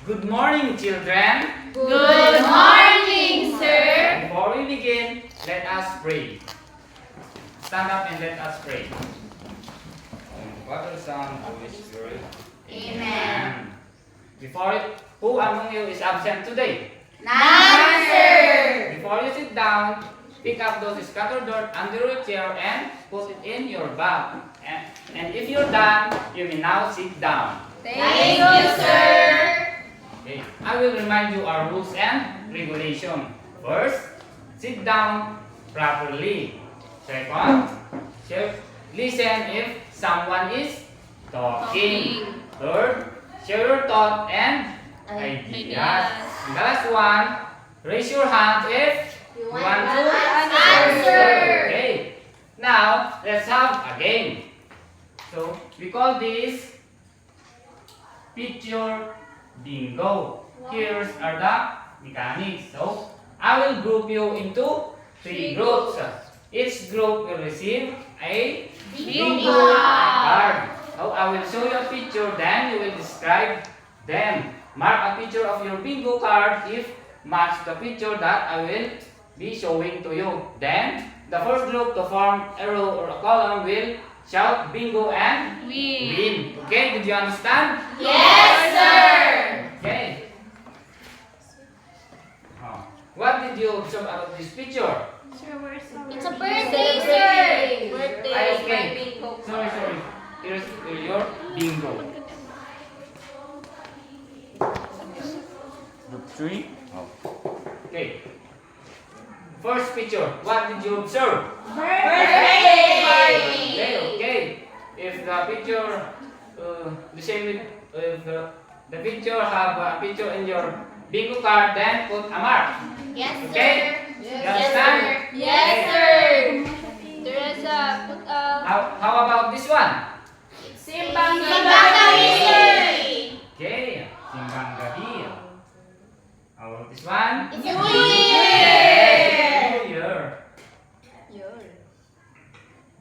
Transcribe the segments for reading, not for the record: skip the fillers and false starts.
Good morning, children. Good morning, sir. Before we begin, let us pray. Stand up and let us pray. Father, Son, Holy Spirit. Amen. Before it, who among you is absent today? None, sir. Before you sit down, pick up those scattered dirt under your chair and put it in your bag. And if you're done, you may now sit down. Thank you, sir. Okay. I will remind you our rules and regulation. First, sit down properly. Second, listen if someone is talking. Third, share your thought and ideas. And the last one, raise your hand if you want to answer. Okay. Now, let's have a game. So, we call this picture bingo. Here's are the mechanics. So, I will group you into 3 groups. Each group will receive a bingo card. So, I will show you a picture, then you will describe them. Mark a picture of your bingo card if match the picture that I will be showing to you. Then, the first group to form a row or a column will shout bingo and win. Okay, did you understand? Yes, sir. Okay. What did you observe out of this picture? It's a birthday, sir. Okay. Sorry. Here's your bingo. Group 3. Okay. First picture. What did you observe? Birthday. Okay. If the picture, the same with if the picture have a picture in your bingo card, then put a mark. Yes, sir. Okay? You understand? Yes, sir. Teresa, put How about this one? Simbang Gabi, sir. Okay. Simbang Gabi. How about this one? It's New Year. New Year.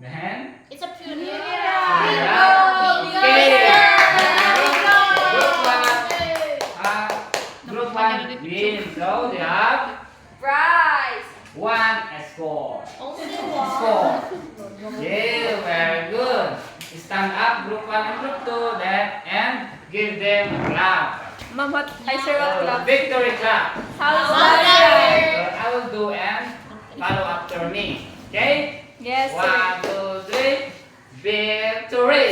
Then? It's a funeral. Group 1 win. So they have Prize. 1 score. Yeah, very good. Stand up, group 1 and group 2, then, and give them a clap. Mama, I sir will clap. Victory clap. How's So that? I will do and follow after me. Okay? Yes, sir. 1, 2, 3. Victory.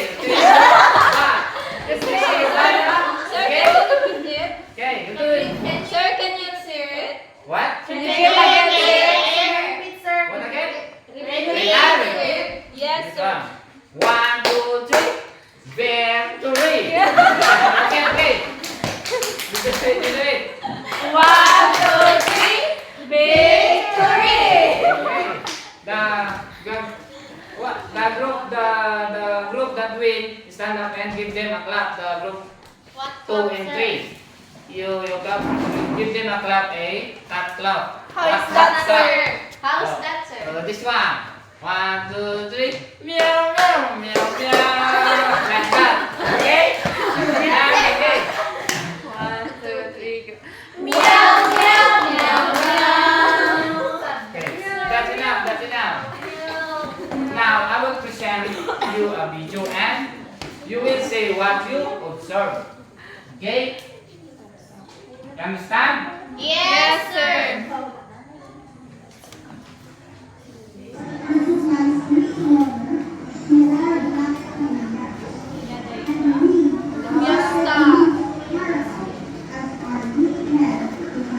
Sir, can you repeat it? Okay, you do it. Sir, can you say it? What? Can you repeat again, Repeat, sir. What again? Repeat. Yes, This sir. one. 1, 2, 3. Victory. Okay. You just say it. 1, 2, 3, victory! The group that win, stand up and give them a clap. The group 2 and 3. You clap, give them a clap, clap. How is that, sir? How's that, sir? This one. 1, 2, 3. Meow, meow, meow, meow. Like that. Okay? Okay. 1, 2, 3, go. Meow, meow, meow, meow. Okay. That's enough. Now I will present you a video and you will say what you observe. Okay? You understand? Yes, sir.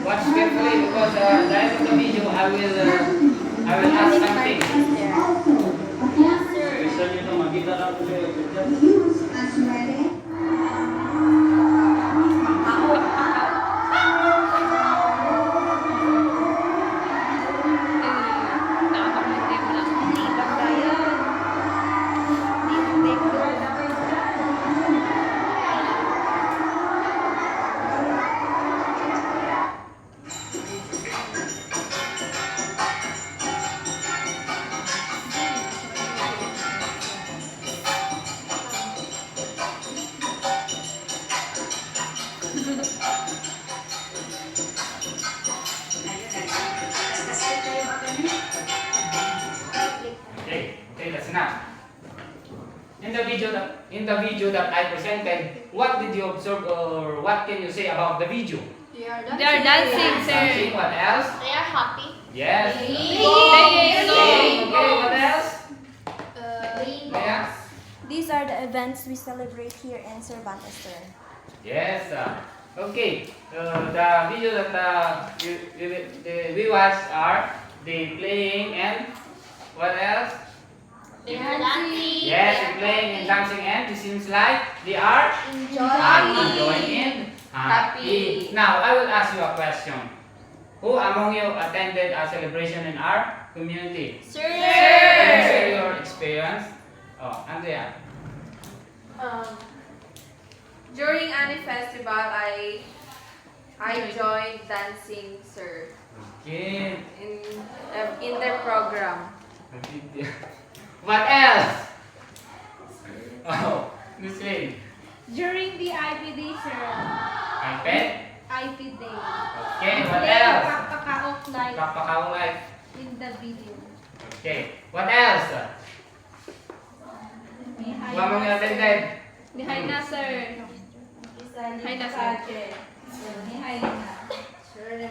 Watch carefully because at the end of the video I will ask something. Yes, sir. Gusto niyo na makita lang ulit. Nakakapagay mo lang. Tibag tayo. Tibag. in the video that I presented, what did you observe or what can you say about the video? They are They are dancing, sir. Dancing, what else? They are happy. Yes. Playing. Okay, what else? Yeah. These are the events we celebrate here in Cervantes, sir. Yes. Okay. The video that we watch are they playing and what else? They are dancing. Yes, they playing and dancing and it seems like they are enjoying and happy. Now I will ask you a question. Who among you attended a celebration in our community? Sir. Can you share your experience? Oh, Andrea. During Ani Festival, I joined dancing, sir, Okay. in their program. What else? Oh, Miss Lynn. During the IPD, sir. iPad? IP Day. Okay, what else? Kapakaok live Kapakaong life. in the video. Okay, what else? Who among you attended? Hi na, sir. Hi na, sir. Sir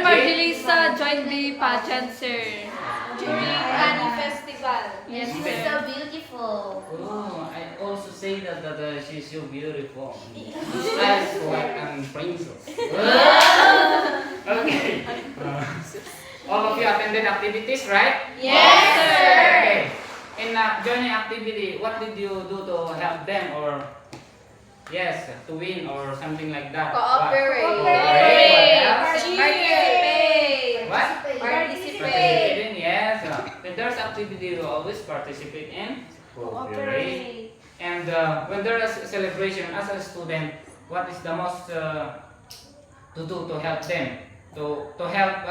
Margelisa joined the pageant, sir. During Ani Festival. Yes, She's sir. so beautiful. Oh, I also say that she's so beautiful. She's like a princess. Okay. All of you attended activities, right? Yes, sir. Okay. In joining activity, what did you do to help them or yes, to win or something like that? Cooperate. What? Cooperate. What else? Participate. What? Participate. Participating, yes. When there's activity, you always participate in cooperate. And when there is a celebration as a student, what is the most to do to help them? To help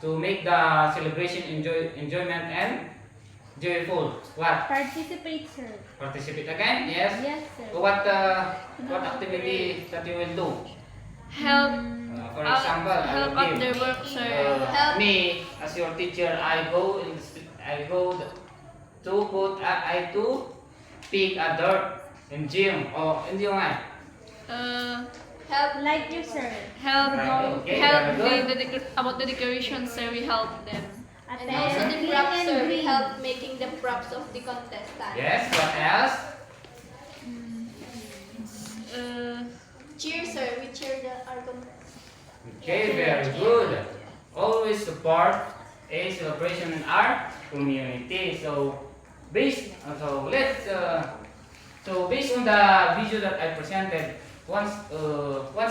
to make the celebration enjoyment and joyful. What? Participate, sir. Participate again? Yes. Yes, sir. So what activity that you will do? Help. For example, I Help will out give. their work, sir. Help. Me as your teacher, I go to pick a dirt in gym or in the Help. Like you, sir. Help. Okay, Help very about the decoration, sir. We help them. And also the props, sir. We help making the props of the contestants. Yes. What else? Cheer, sir. We cheer our contestants. Okay, very good. Always support a celebration in our community. So based on the video that I presented, once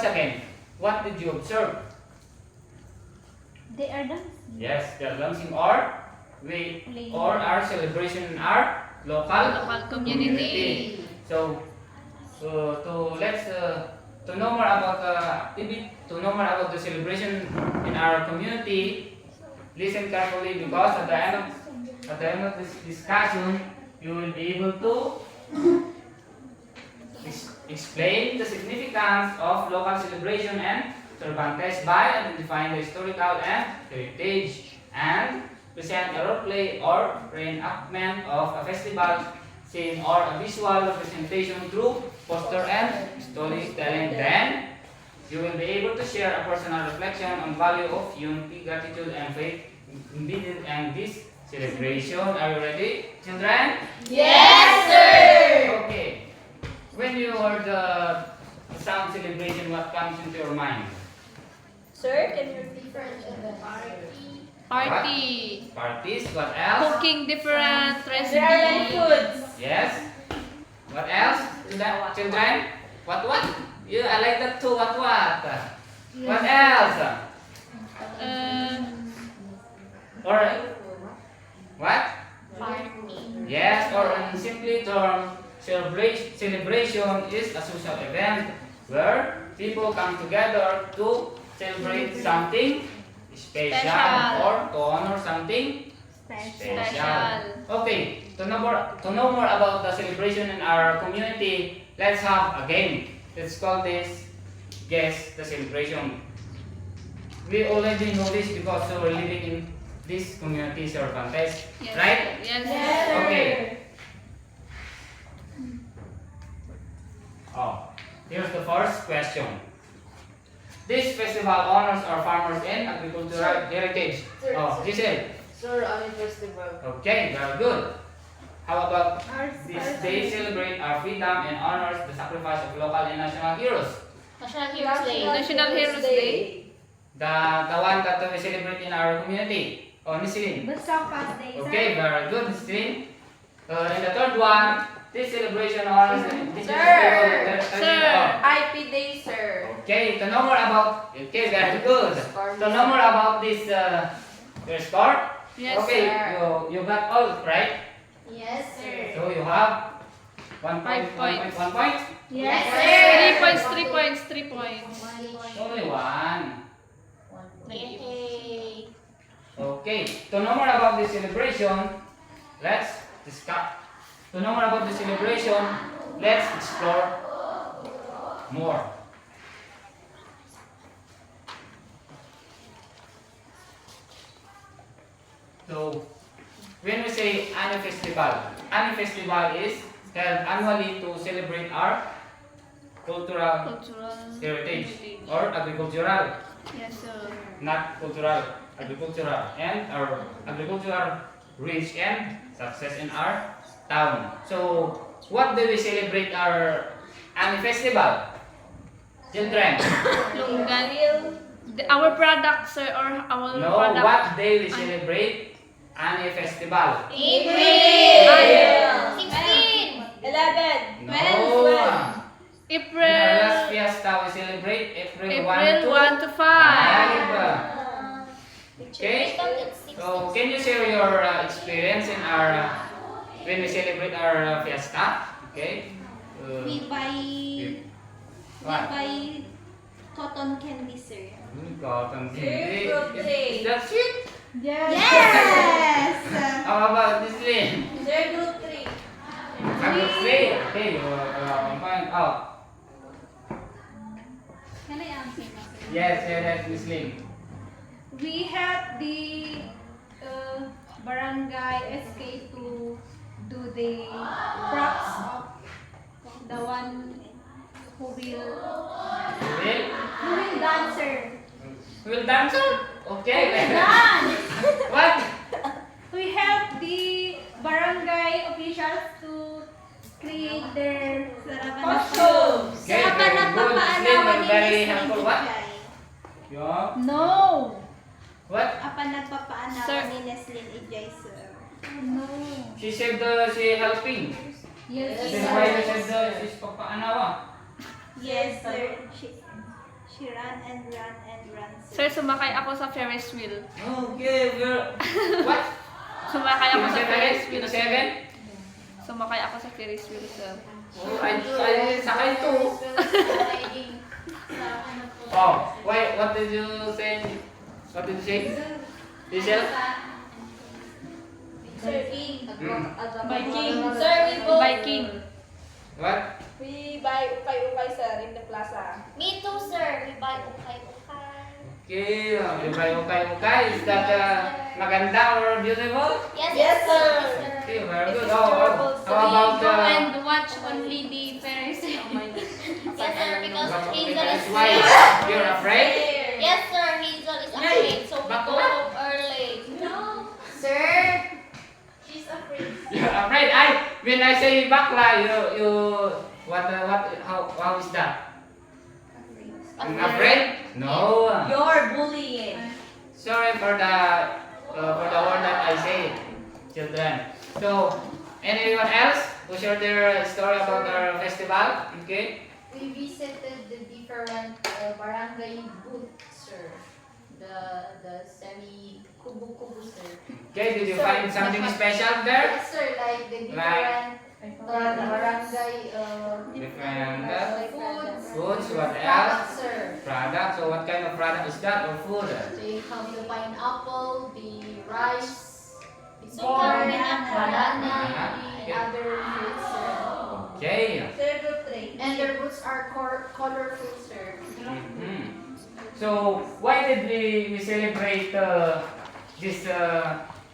again, what did you observe? They are dancing. Yes, the dancing or our celebration in our local Community. So to know more about the celebration in our community, listen carefully because at the end of this discussion, you will be able to explain the significance of local celebration and Cervantes by identifying the historical and heritage and present a role play or reenactment of a festival scene or a visual representation through poster and storytelling. Then you will be able to share a personal reflection on value of unity, gratitude, and faith embedded in this celebration. Are you ready, children? Yes, sir. Okay. When you heard the sound celebration, what comes into your mind? Sir, can you repeat Party. Parties. What else? Cooking different recipes. Yes. What else? Children? What? Yeah, I like that too. What? What else? Or what? Yes, or in simply term, celebration is a social event where people come together to celebrate something special or to honor something special. Okay, to know more about the celebration in our community, let's have a game. Let's call this Guess the Celebration. We already know this because we're living in this community, Cervantes, Yes. right? Yes. Okay. Oh, here's the first question. This festival honors our farmers and agricultural heritage. Oh, Giselle. Sir, Ani Festival. Okay, very good. How about this day celebrate our freedom and honors the sacrifice of local and national heroes? National Heroes Day. National Heroes Day. The one that we celebrate in our community. Oh, Nisilin. The Sapas Day, sir. Okay, very good, Nisilin. And the third one, this celebration honors the indigenous Sir. people. Sir. IP Day, sir. Okay, to know more about. Okay, very good. To know more about this your score. Yes, Okay, sir. you got all right. Yes, sir. So you have 1 point, 5 1 point, points. 1 point. Yes, Three points. 3 points. Only one. Yay. Okay, to know more about the celebration, let's discuss. To know more about the celebration, let's explore more. So, when we say Ani Festival is held annually to celebrate our cultural Cultural heritage or agricultural, Yes, sir. not cultural, agricultural, and our agricultural reach and success in our town. So, what do we celebrate our Ani Festival? Children, Lunggan. Our product, sir, or our no, product. what day we celebrate Ani Festival? April. 16. 11. No. In our April. last fiesta we celebrate April 1 April to 1 to 5. 5. Okay. So, can you share your experience in our when we celebrate our fiesta? Okay. We buy What? cotton candy, sir. Cotton candy. birthday. Is that sweet? Yes! How about this Lynn? Sir, group 3. Okay. Okay. You point out. Can I answer now, sir? Yes, Miss Lynn. We help the barangay SK to do the props of the one who will dance, sir. Will dancer? Okay. Dance! What? We help the barangay officials to create their costumes. Okay, very good. Miss Lynn, you're very helpful. What? Yeah. No! What? Apa nagpapaanawa Sir. ni Neslin Ijay, sir. No. She said she helping. Yes, Then sir. why you said she's papaanawa? Yes, sir. She ran and ran and ran, Sir, sumakay ako sa Ferris wheel. Okay, girl. What? Sumakay ako sa Ferris wheel. Say again? Sumakay ako sa Ferris wheel, sir. Oh, I sakay too. Oh, why? What did you say? What did you say? Diesel? Surfing. Biking. Sir, we go. Biking. What? We buy ukay-ukay, sir, in the plaza. Me too, sir. We buy ukay-ukay. Okay, okay. Is that maganda or beautiful? Yes, sir. Okay, very good. How about Go and watch only the Ferris wheel. Yes, sir, because Hazel is why late. you're afraid? Yes, sir, Hazel is afraid, so we go home early. No, sir. She's afraid. You're afraid? When I say bakla, you how is that? I'm afraid? No. You're bullying. Sorry for the word that I say, children. So, anyone else who share their story about our festival? Okay. We visited the different barangay booths, sir. The semi-kubu-kubu, sir. Okay, did you find something special there? Yes, sir, like the Like? different barangay Different foods. foods, what Products, else? sir. Product. So what kind of product is that or food? They have the pineapple, the rice, the Corn, banana, the Okay. other fruits, sir. Okay. Sir, group 3. And their fruits are colorful, sir. Mhm. So why did we celebrate this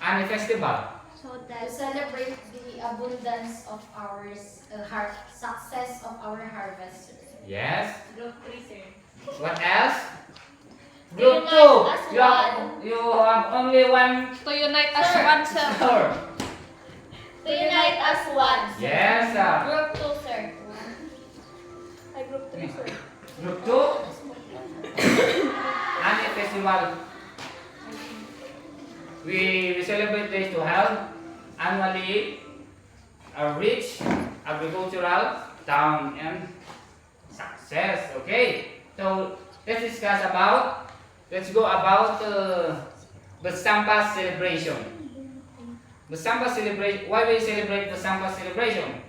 Ani festival? So To that celebrate the the abundance of our success of our harvest, sir. Yes. Group 3, sir. What else? Unite Group 2. as You have only one To unite as Sir. one, sir. sir. To unite as one, sir. Yes. Group 2, sir. Ay, group 3, sir. Group 2. Annual festival. We celebrate this to help annually a rich agricultural town and success. Okay. So let's go about the Sampa celebration. The Sampa celebration. Why we celebrate the Sampa celebration?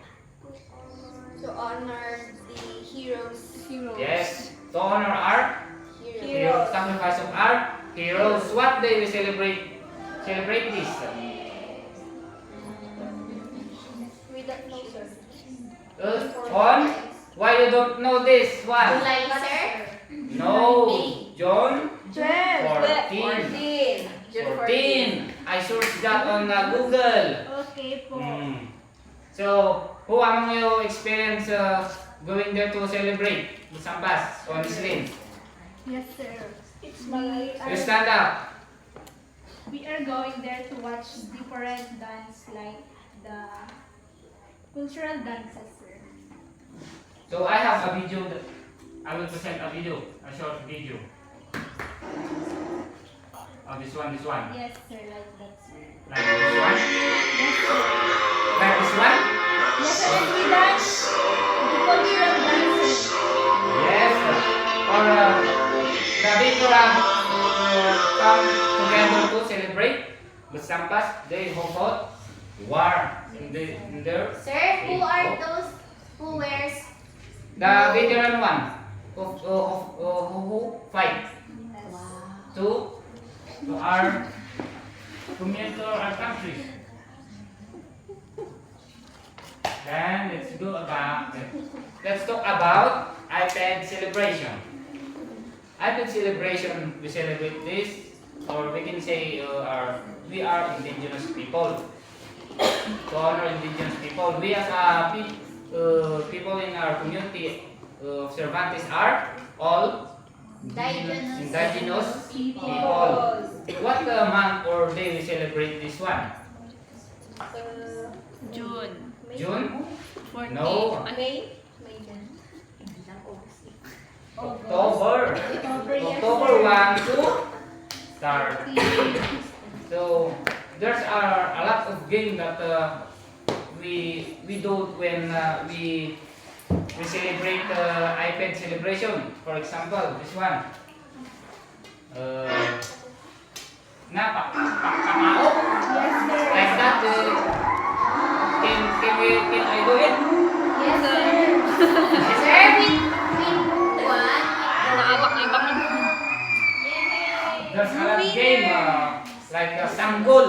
To honor the heroes. Yes, to honor our Heroes. sacrifice of our heroes. What day we celebrate this? We don't know, sir. On? Why you don't know this one? July, sir. No, John 12. 14. I searched that on Google. Okay po. So, who among you experience going there to celebrate the Sampas on Muslim? Yes, sir. It's You stand up. We are going there to watch different dance like the cultural dances, sir. So I have a video that I will present a short video. Oh, this one. Yes, sir, like that, sir. Like this one? Yes, sir. Like this one? Yes, sir, and we dance the cultural dances. Yes. Or the people come together to celebrate the Sampas. They hold war in their. Sir, who are those who wears The veteran one who fight to our community or our country. Then let's talk about iPad celebration. iPad celebration, we celebrate this, or we can say we are indigenous people. To honor indigenous people, we as a people in our community of Cervantes are all indigenous people. What month or day we celebrate this one? June. June? 14. No. May? October. October 1 to 30. So there's a lot of games that we do when we celebrate iPad celebration. For example, this one. Kamao. Yes, sir. Like that. Can I do it? Yes, sir. Sir, with one. Naawak na ibang There's a lot of game like sanggol.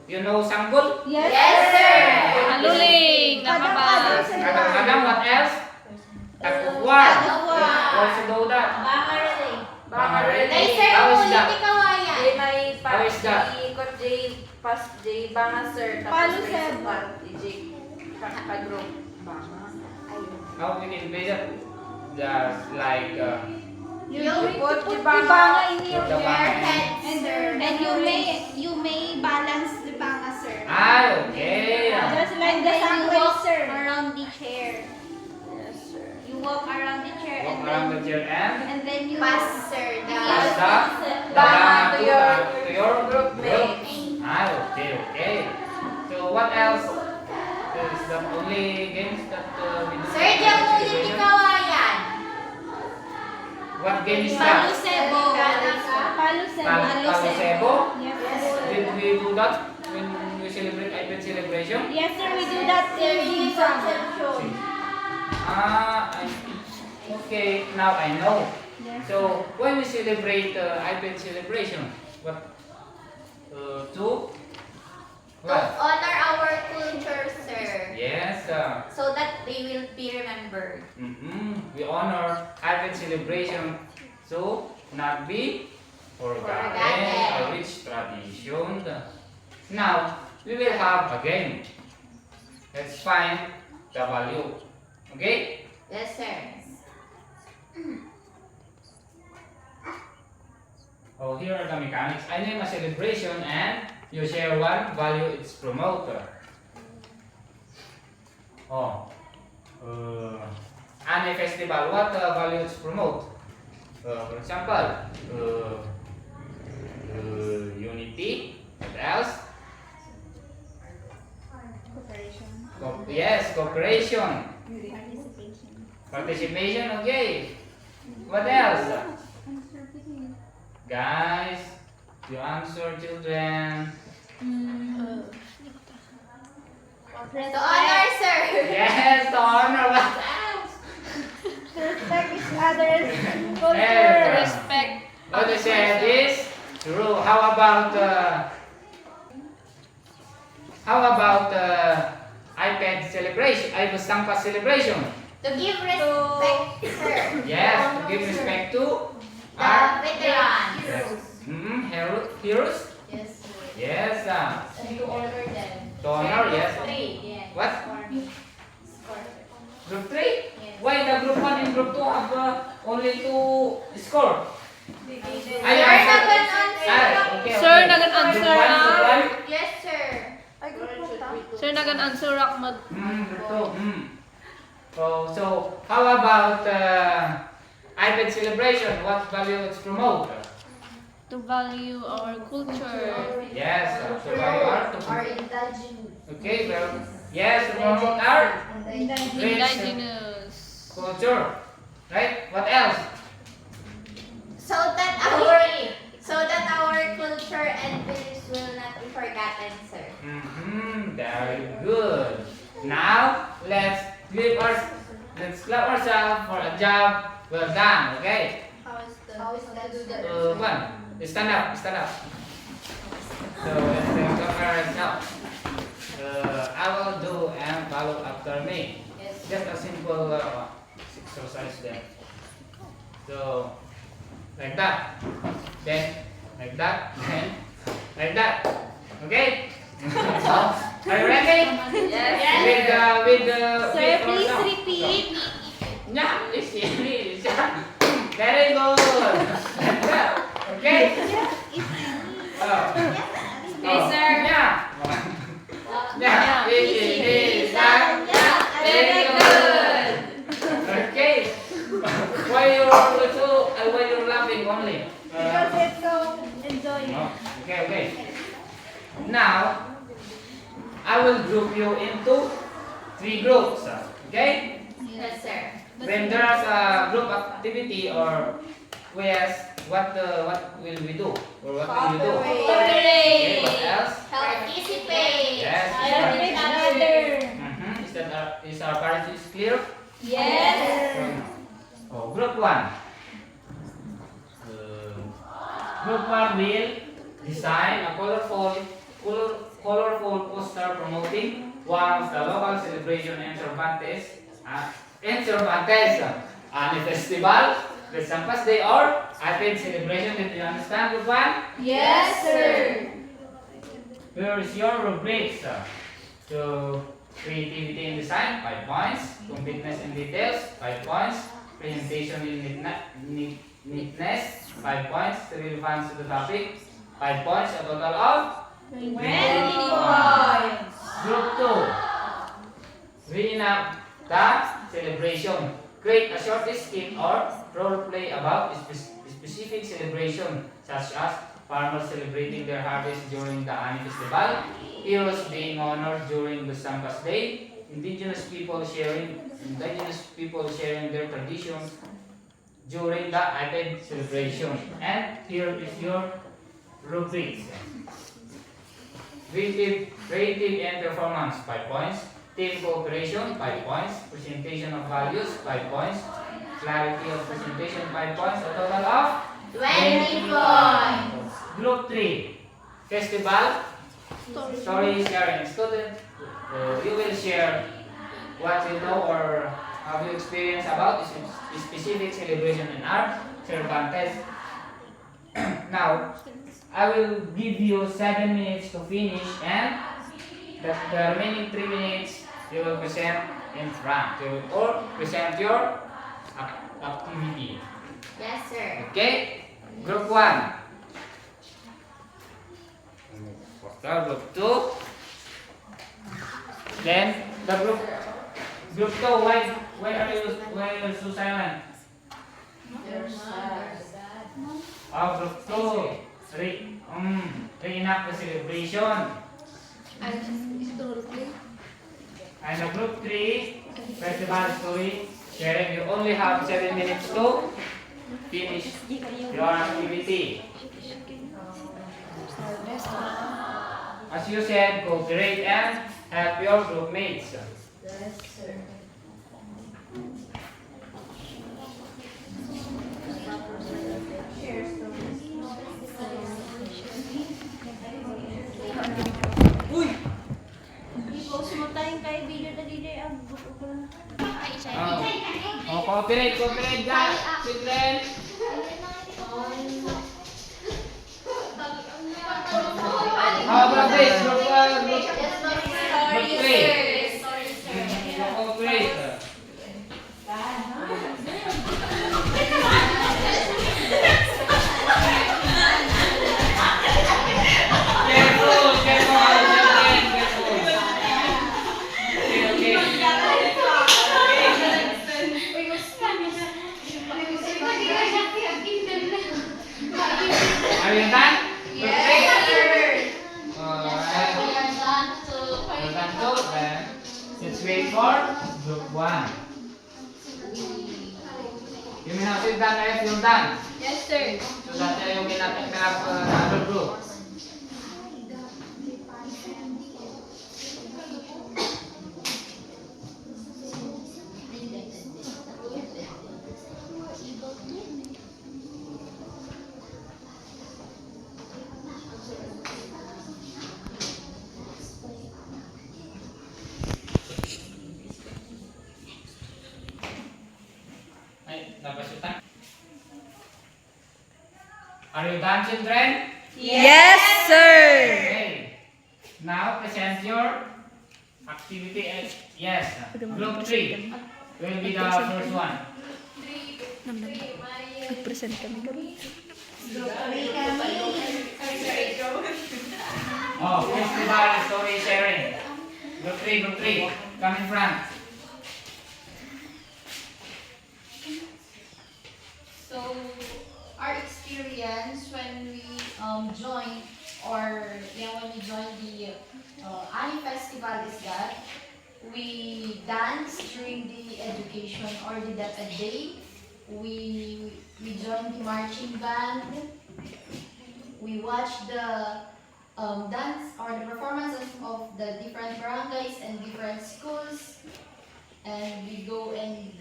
You know sanggol? Yes, Yes, sir. Aluling. Nakabas. Kadang-kadang what else? Takukwar. Takukwar. Also do that. Bangarelay. Bangarelay. Ay, sir, How is ulit that? ikawayan. May How is that? ikot J, pas J, banga sir, Palo, tapos may sir. sukat, J, ka-group, banga. How we can play that? Just like You Put Put the the banga. banga in your the your one. head, And, sir. and you may balance the banga, sir. Okay. Just like And the then you sangway, walk sir. around the chair. Yes, sir. You walk around the chair Walk around the chair and and then you pass, sir. pass the Banga to your group mate. Okay. So what else? Is the only games that we do? Sir, di ang ulit ikawayan. What game is that? Palusebo. Palusebo? Yes, sir. Did we do that when we celebrate iPad celebration? Yes, sir. We do that in Ginsan. Okay, now I know. Yes. So, when we celebrate iPad celebration, what? To? To What? honor our culture, sir. Yes. So that they will be remembered. We honor iPad celebration so not be forgotten. A rich tradition. Now, we will have a game. Let's find the value. Okay? Yes, sir. Oh, here are the mechanics. I name a celebration and you share one value its promoter. Oh. Any festival, what value its promote? For example, unity. What else? Cooperation. Yes, cooperation. Participation. Participation, okay. What else? Guys, you answer, children. To honor, sir. Yes, the honor. What else? To respect each other's Yes. culture. Respect. What I said is true. How about iPad celebration? iPad Stampa celebration. To give respect, sir. Yes, to give respect to The our veterans. heroes. Yes, sir. Yes. And to honor them. To honor, yes. Yes. What? Score. Group 3? Yes. Why the group 1 and group 2 have only 2 score? Sir, Ay, okay. Sir, nag-answer Group 1, group 1? Yes, sir. Ay, group ta. Sir, nag-answer Rahmat. Group 2. So how about iPad celebration? What value it's promote? To value our culture. Yes, so value Our our indigenous. okay, well, yes, to promote our rich Indigenous. culture. Right? What else? So that our culture and beliefs will not be forgotten, sir. Very good. Now let's clap ourselves for a job well done. Okay. How is that do that? One. Stand up. Stand up. So let's clap ourselves. I will do and follow after me. Yes. Just a simple exercise there. So like that. Then like that. Then like that. Okay. Are you ready? Yes. With the Sir, please repeat. Yeah, please. Very good. Like that. Okay. Okay, sir. Yeah. Yeah. This. Very good. Okay. Why you're laughing only? Because it's so enjoying. No. Okay. Now, I will group you into 3 groups. Okay? Yes, sir. When there's a group activity or quiz, what will we do? Or what will you do? Okay, what else? Participate. Yes. Help each other. Is our parties clear? Yes. Oh, group 1. Group 1 will design a colorful poster promoting one of the local celebration in Cervantes, any festival, the Sampas Day or iPad celebration. Did you understand, group 1? Yes, sir. Here is your rubrics. So, creativity in design, 5 points. Completeness in details, 5 points. Presentation in neatness, 5 points. Relevance to the topic, 5 points. A total of 20 points. Group 2. Reenact the celebration. Create a short skit or role play about a specific celebration, such as farmers celebrating their harvest during the Ani Festival, heroes being honored during the Sampas Day, indigenous people sharing their traditions during the iPad celebration. And here is your rubrics. Creative and performance, 5 points. Team cooperation, 5 points. Presentation of values, 5 points. Clarity of presentation, 5 points. A total of 20 points. Group 3. Festival, story sharing. Student, you will share what you know or have you experienced about this specific celebration in our Cervantes. Now, I will give you 7 minutes to finish and the remaining 3 minutes you will present in front or present your activity. Yes, sir. Okay? Group 1. Group 2. Then the group 2, why are you so silent? Oh, group 2. Re-enact the celebration. And the group 3, festival story sharing. You only have 7 minutes to finish your activity. As you said, cooperate and help your group mates. Yes, sir. I-post mo tayong kay video na DJ ang buko ko. Cooperate guys, children. How about this? Group 3. Cooperate. Careful, children, careful. Okay. Are you done? Yes, sir. Alright. We are done to You're done too? Then let's wait for group 1. You may now sit down if you're done. Yes, sir. So that you cannot interrupt other group. Are you done, children? Yes, sir. Okay. Now present your activity. Yes, group 3 will be the first one. Mag-present kami kami. Oh, festival story sharing. Group 3, come in front. So, our experience when we joined when we joined the Ani Festival is that we dance during the education or the DepEd day. We joined the marching band. We watched the dance or the performances of the different barangays and different schools, and we go and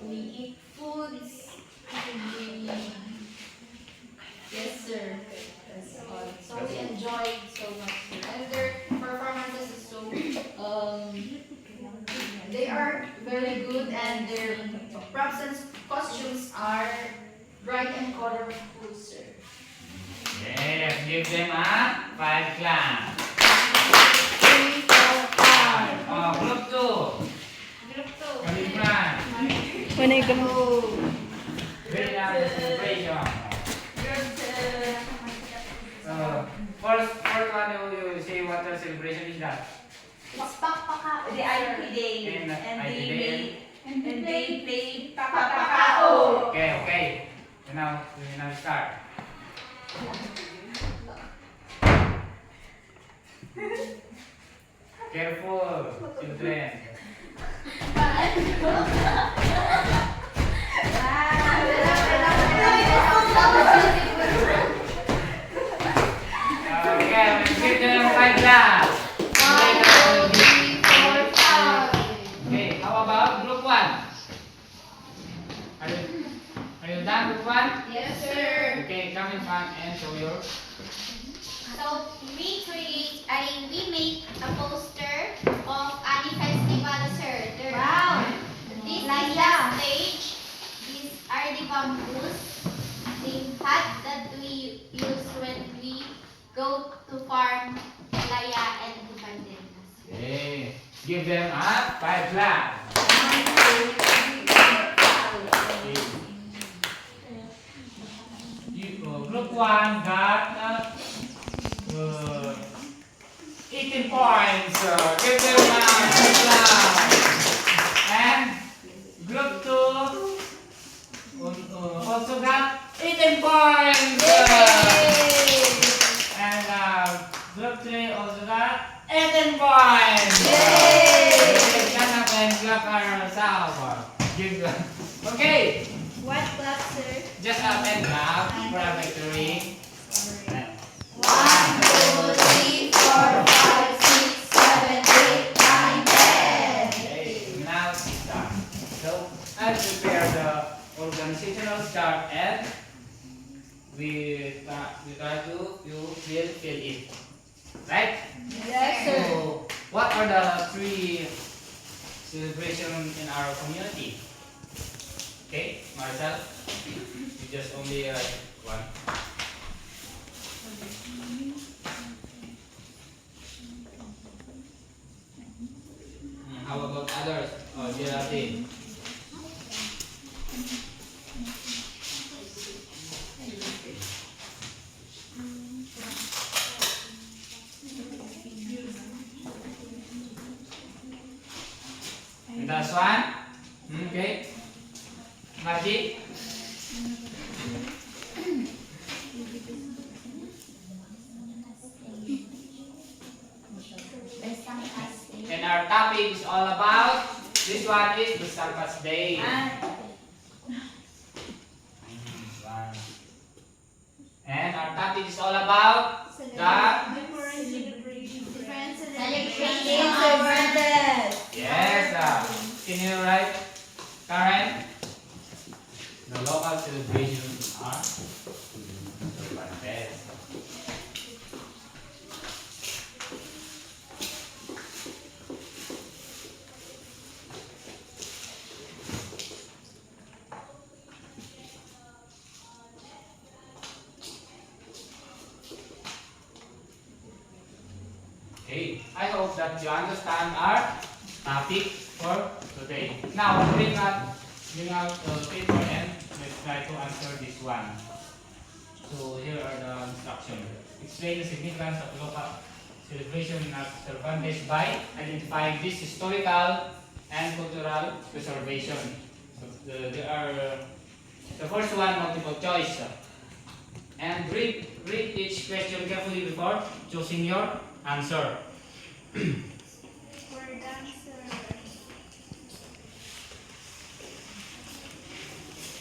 we eat foods. Yes, sir. That's all. So we enjoyed so much, sir. And their performances is so they are very good, and their props and costumes are bright and colorful, sir. Yes, give them a 5 clap. 3, 4, 5. Oh, group 2. Come in front. When I go. Very nice celebration. First one you say what the celebration is that? It's pakpaka. The IP day. And And IP day. they play Pakapakao. Okay. And now we now start. Careful, children. Okay, let's give them 5 claps. 1, 2, 3, 4, 5. Okay, how about group 1? Are you done, group 1? Yes, sir. Okay, come in front and show your. So we make a poster of Ani Festival, sir. Wow. This is the stage. These are the bamboos. The hat that we use when we go to farm Malaya and Tubandenas. Okay. Give them a 5 clap. Group 1 got 18 points. Give them a 5 clap. And group 2 also got 18 points. And group 3 also got 18 points. Shut up and clap ourselves. Okay. What class, sir? Just up and clap for a victory. 1, 2, 3, 4, 5, 6, 7, 8, 9, 10. Okay, now it's done. So I prepare the organizational chart and we try to fill it. Right? Yes, sir. So what are the 3 celebrations in our community? Okay, Marcel, you just only write one. How about others? Oh, Geraldine. And that's one. Okay. Margie. And our topic is all about, this one is the Salvas Day. And our topic is all about the Celebrating our birthdays. yes. Can you write, Karen? The local celebrations are Cervantes. Okay, I hope that you understand our topic for today. Now, bring out paper and let's try to answer this one. So here are the instructions. Explain the significance of local celebration of Cervantes by identifying this historical and cultural preservation. So there are the first one, multiple choice. And read each question carefully before choosing your answer. For dancer.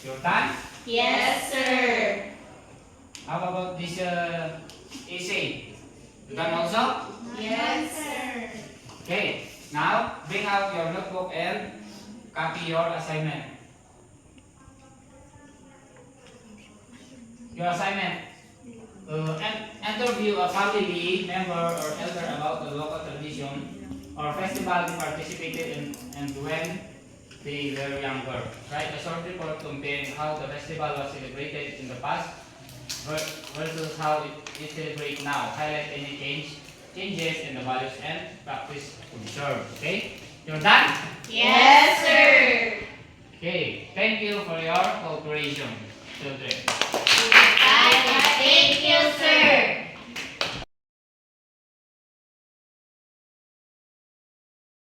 Your time? Yes, sir. How about this essay? You done also? Yes, sir. Okay, now bring out your notebook and copy your assignment. Your assignment. Interview a family member or elder about the local tradition or festival they participated in and when they were younger. Write a short report comparing how the festival was celebrated in the past versus how it is celebrated now. Highlight any changes in the values and practice observed. Okay? You're done? Yes, sir. Okay. Thank you for your cooperation, children.